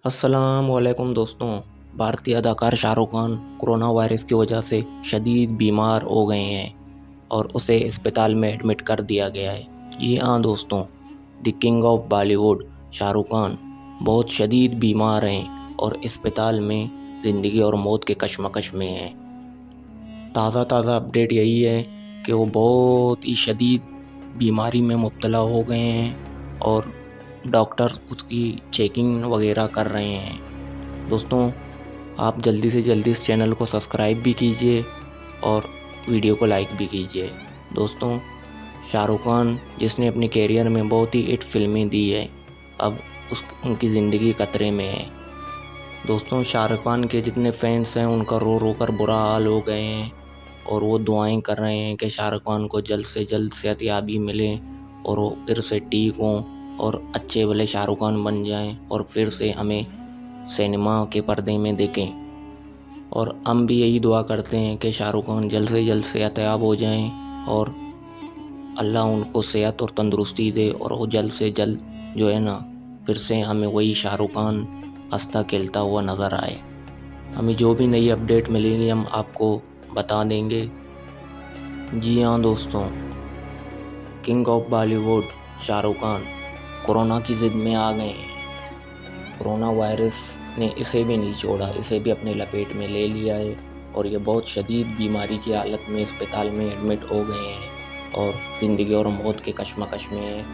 अस्सलाम वालेकुम दोस्तों। भारतीय अदाकार शाहरुख खान कोरोना वायरस की वजह से शदीद बीमार हो गए हैं और उसे अस्पताल में एडमिट कर दिया गया है। जी हाँ दोस्तों, the king of Bollywood Shahrukh Khan बहुत शदीद बीमार हैं और अस्पताल में ज़िंदगी और मौत के कशमकश में हैं। ताज़ा अपडेट यही है कि वो बहुत ही शदीद बीमारी में मुब्तला हो गए हैं और डॉक्टर उसकी चेकिंग वगैरह कर रहे हैं। दोस्तों, आप जल्दी से जल्दी इस चैनल को सब्सक्राइब भी कीजिए और वीडियो को लाइक भी कीजिए। दोस्तों, शाहरुख खान जिसने अपने करियर में बहुत ही हिट फिल्में दी है, अब उनकी ज़िंदगी खतरे में है। दोस्तों, शाहरुख खान के जितने फैंस हैं उनका रो रो कर बुरा हाल हो गए हैं और वो दुआएं कर रहे हैं कि शाहरुख खान को जल्द से जल्द सेहतयाबी मिले और वो फिर से ठीक हों और अच्छे भले शाहरुख खान बन जाएं और फिर से हमें सिनेमा के पर्दे में देखें। और हम भी यही दुआ करते हैं कि शाहरुख खान जल्द से जल्द सेहतयाब हो जाएं और अल्लाह उनको सेहत और तंदुरुस्ती दे और वो जल्द से जल्द जो है ना, फिर से हमें वही शाहरुख खान हंसता खेलता हुआ नज़र आए। हमें जो भी नई अपडेट मिलेगी हम आपको बता देंगे। जी हाँ दोस्तों, king of Bollywood Shahrukh Khan corona की ज़िद में आ गए हैं। कोरोना वायरस ने इसे भी नहीं छोड़ा, इसे भी अपने लपेट में ले लिया है और ये बहुत शदीद बीमारी की हालत में अस्पताल में एडमिट हो गए हैं और ज़िंदगी और मौत के कशमकश में हैं।